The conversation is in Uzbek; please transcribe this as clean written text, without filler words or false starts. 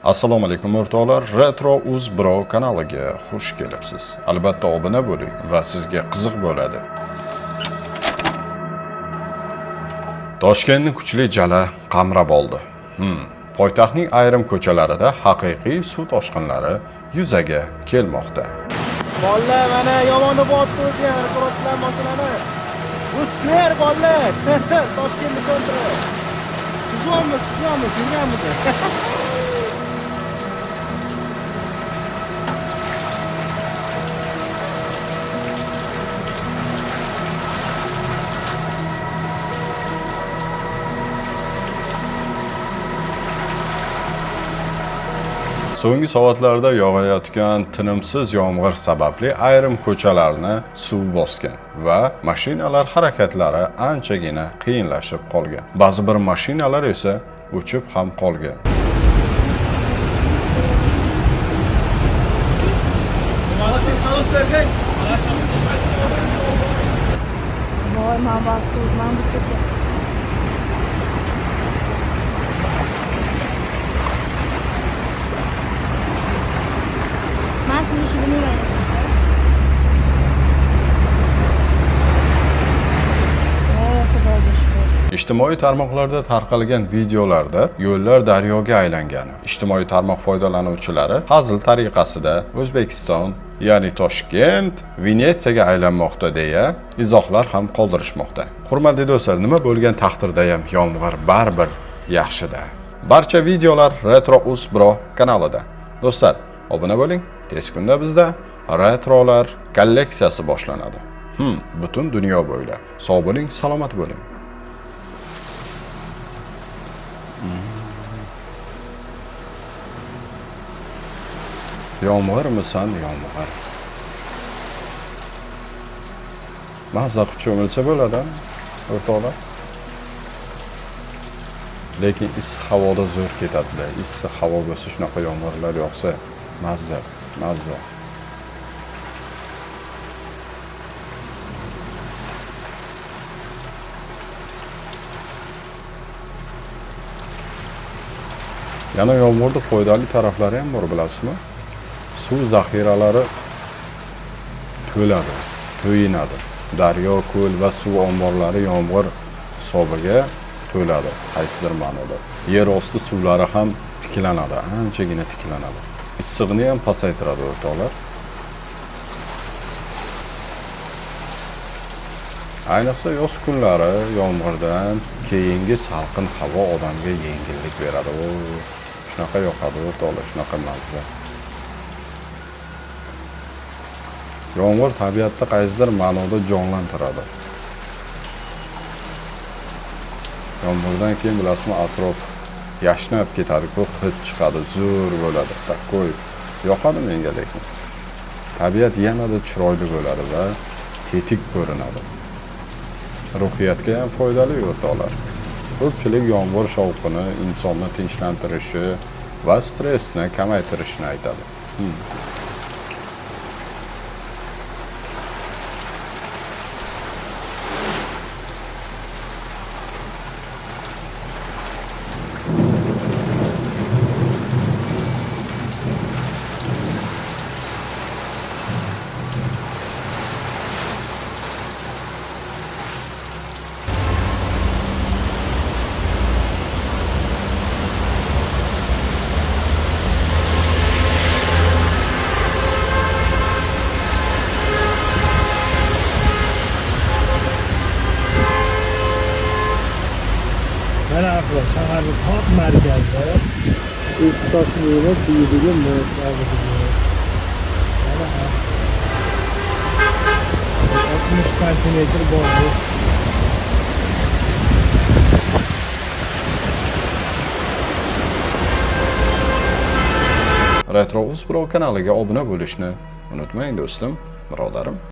Assalomu alaykum o'rtoqlar, Retro Uz Bro kanaliga xush kelibsiz. Albatta obuna bo'ling va sizga qiziq bo'ladi. Toshkentning kuchli jala qamrab oldi. Poytaxtning ayrim ko'chalarida haqiqiy suv toshqinlari yuzaga kelmoqda. Bolalar mana yomonni botib o'tgan quruvchilar mashinani. Bu skver bolalar, Toshkentni kontra. Sizlarmi, yurganmiz. So'nggi soatlarda yog'ayotgan tinimsiz yomg'ir sababli ayrim ko'chalarni suv bosgan va mashinalar harakatlari anchagina qiyinlashib qolgan. Ba'zi bir mashinalar esa o'chib ham qolgan. Ijtimoiy tarmoqlarda tarqalgan videolarda yo'llar daryoga aylangani, ijtimoiy tarmoq foydalanuvchilari hazil tariqasida O'zbekiston, ya'ni Toshkent, Venetsiyaga aylanmoqda deya izohlar ham qoldirishmoqda. Hurmatli do'stlar, nima bo'lgan taqdirda ham yomg'ir baribir yaxshida. Barcha videolar Retro Uz Bro kanalida. Do'stlar, obuna bo'ling. Tez kunda bizda retrolar kolleksiyasi boshlanadi. Butun dunyo bo'ylab. Sog' bo'ling, salomat bo'ling. Yomg'irmisan, yomg'ir. Mazza qilib cho'milsa bo'ladi, o'rtoqlar. Lekin issiq havoda zo'r ketadi. Issiq havo bo'lsa, shunaqa yomg'irlar yog'sa, mazza. Yana yomg'irning foydali taraflari ham bor, bilasizmi? Suv zaxiralari to'ladi, to'yinadi. Daryo, ko'l va suv omborlari yomg'ir hisobiga to'ladi, qaysidir ma'noda. Yer osti suvlari ham tiklanadi, anchagina tiklanadi. Issiqni ham pasaytiradi, o'rtoqlar. Ayniqsa yoz kunlari yomg'irdan keyingi salqin havo odamga yengillik beradi. Shunaqa yoqadi, o'rtoqlar, shunaqa mazza. Yomg'ir tabiatda qaysidir ma'noda jonlantiradi. Yomg'irdan keyin bilasizmi, atrof yashnab ketadi, ko'k hid chiqadi, zo'r bo'ladi. Takoy yoqadi menga, lekin tabiat yanada chiroyli bo'ladi va tetik ko'rinadi. Ruhiyatga ham foydali, o'rtoqlar. Ko'pchilik yomg'ir shovqini insonni tinchlantirishi va stressni kamaytirishini aytadi. Mana bu shaharning top markazida eski Toshkentda quyidagi mo'yinlarga mana 60 santimetr bor. Retro Uz Bro kanaliga obuna bo'lishni unutmang, do'stim, birodarim.